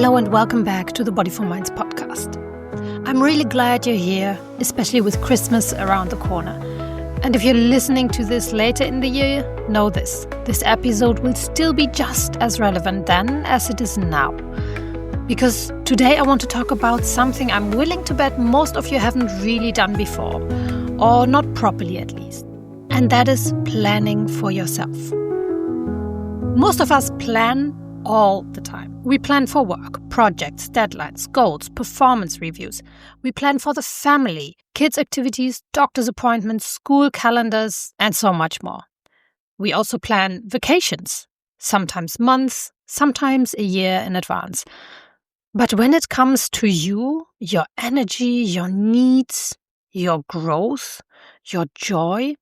Hello and welcome back to the Bodyful Minds Podcast. I'm really glad you're here, especially with Christmas around the corner. And if you're listening to this later in the year, know this episode will still be just as relevant then as it is now. Because today I want to talk about something I'm willing to bet most of you haven't really done before, or not properly at least. And that is planning for yourself. Most of us plan all the time. We plan for work, projects, deadlines, goals, performance reviews. We plan for the family, kids' activities, doctor's appointments, school calendars, and so much more. We also plan vacations, sometimes months, sometimes a year in advance. But when it comes to you, your energy, your needs, your growth, your joy,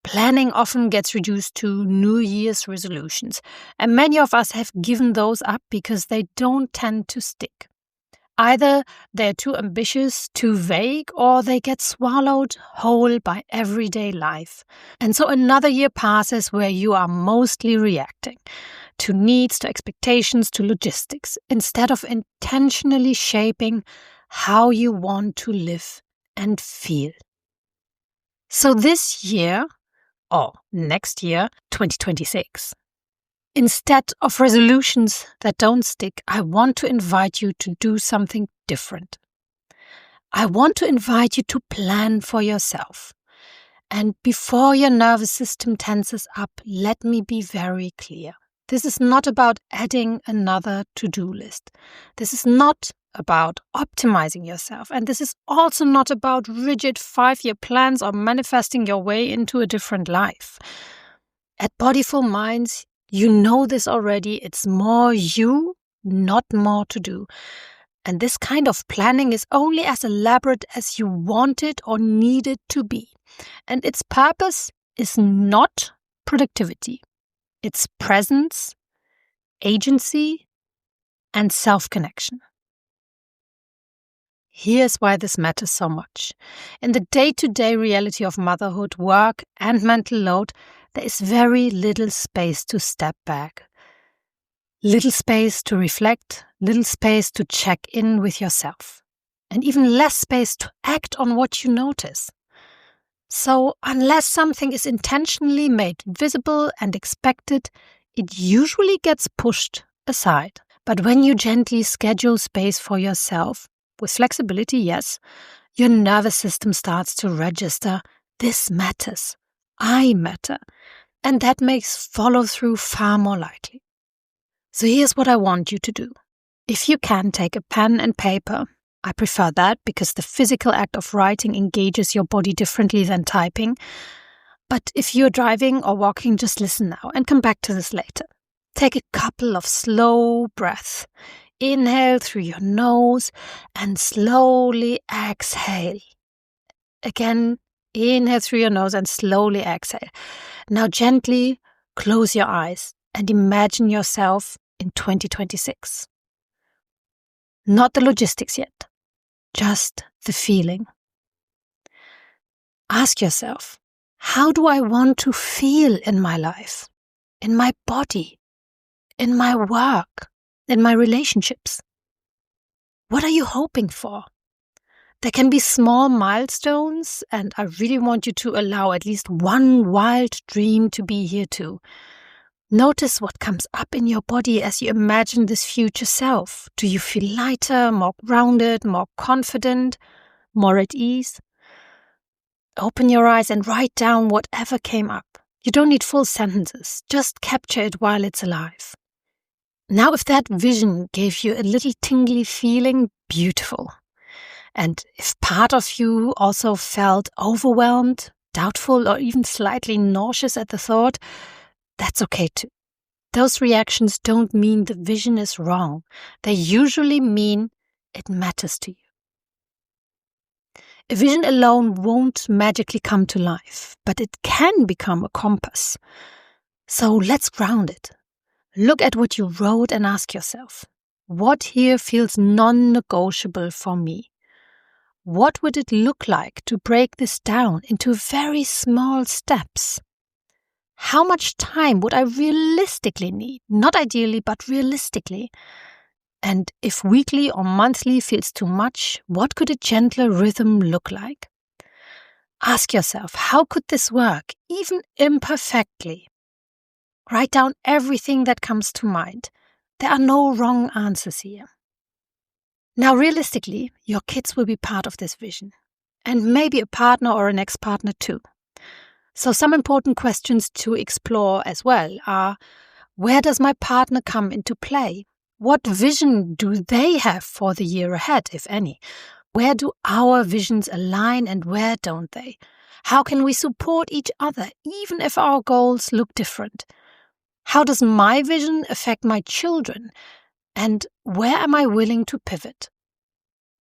planning often gets reduced to New Year's resolutions, and many of us have given those up because they don't tend to stick. Either they're too ambitious, too vague, or they get swallowed whole by everyday life. And so another year passes where you are mostly reacting to needs, to expectations, to logistics, instead of intentionally shaping how you want to live and feel. So this year, or next year, 2026. Instead of resolutions that don't stick, I want to invite you to do something different. I want to invite you to plan for yourself. And before your nervous system tenses up, let me be very clear. This is not about adding another to-do list. This is not about optimizing yourself. And this is also not about rigid 5-year plans or manifesting your way into a different life. At Bodyful Minds, you know this already. It's more you, not more to do. And this kind of planning is only as elaborate as you want it or need it to be. And its purpose is not productivity. It's presence, agency, and self-connection. Here's why this matters so much. In the day-to-day reality of motherhood, work, and mental load, there is very little space to step back. Little space to reflect, little space to check in with yourself, and even less space to act on what you notice. So, unless something is intentionally made visible and expected, it usually gets pushed aside. But when you gently schedule space for yourself, with flexibility, yes, your nervous system starts to register, this matters, I matter, and that makes follow-through far more likely. So here's what I want you to do. If you can, take a pen and paper. I prefer that because the physical act of writing engages your body differently than typing. But if you're driving or walking, just listen now and come back to this later. Take a couple of slow breaths. Inhale through your nose and slowly exhale. Again, inhale through your nose and slowly exhale. Now gently close your eyes and imagine yourself in 2026. Not the logistics yet, just the feeling. Ask yourself, how do I want to feel in my life, in my body, in my work, in my relationships? What are you hoping for? There can be small milestones, and I really want you to allow at least one wild dream to be here too. Notice what comes up in your body as you imagine this future self. Do you feel lighter, more grounded, more confident, more at ease? Open your eyes and write down whatever came up. You don't need full sentences, just capture it while it's alive. Now, if that vision gave you a little tingly feeling, beautiful. And if part of you also felt overwhelmed, doubtful, or even slightly nauseous at the thought, that's okay too. Those reactions don't mean the vision is wrong. They usually mean it matters to you. A vision alone won't magically come to life, but it can become a compass. So let's ground it. Look at what you wrote and ask yourself, what here feels non-negotiable for me? What would it look like to break this down into very small steps? How much time would I realistically need? Not ideally, but realistically. And if weekly or monthly feels too much, what could a gentler rhythm look like? Ask yourself, how could this work, even imperfectly? Write down everything that comes to mind. There are no wrong answers here. Now, realistically, your kids will be part of this vision, and maybe a partner or an ex-partner too. So some important questions to explore as well are, where does my partner come into play? What vision do they have for the year ahead, if any? Where do our visions align and where don't they? How can we support each other, even if our goals look different? How does my vision affect my children? And where am I willing to pivot?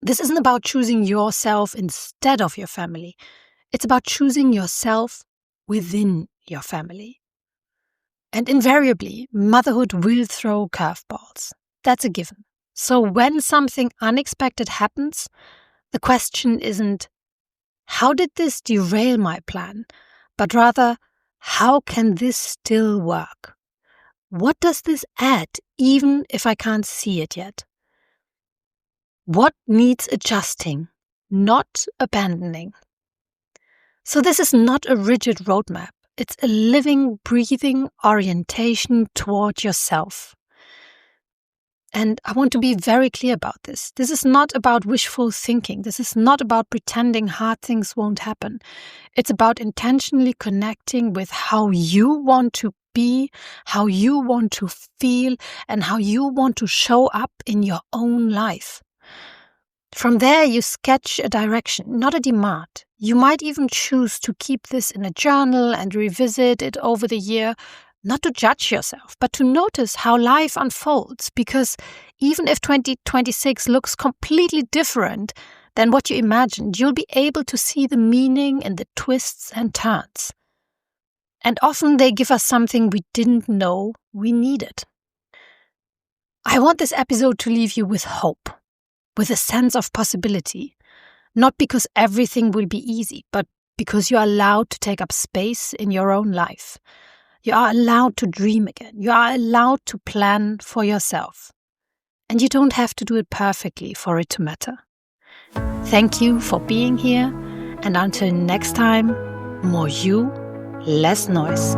This isn't about choosing yourself instead of your family. It's about choosing yourself within your family. And invariably, motherhood will throw curveballs. That's a given. So when something unexpected happens, the question isn't, how did this derail my plan? But rather, how can this still work? What does this add, even if I can't see it yet? What needs adjusting, not abandoning? So this is not a rigid roadmap. It's a living, breathing orientation toward yourself. And I want to be very clear about this. This is not about wishful thinking. This is not about pretending hard things won't happen. It's about intentionally connecting with how you want to be, how you want to feel, and how you want to show up in your own life. From there, you sketch a direction, not a demand. You might even choose to keep this in a journal and revisit it over the year, not to judge yourself, but to notice how life unfolds, because even if 2026 looks completely different than what you imagined, you'll be able to see the meaning in the twists and turns. And often they give us something we didn't know we needed. I want this episode to leave you with hope, with a sense of possibility, not because everything will be easy, but because you are allowed to take up space in your own life. You are allowed to dream again. You are allowed to plan for yourself. And you don't have to do it perfectly for it to matter. Thank you for being here. And until next time, more you, less noise.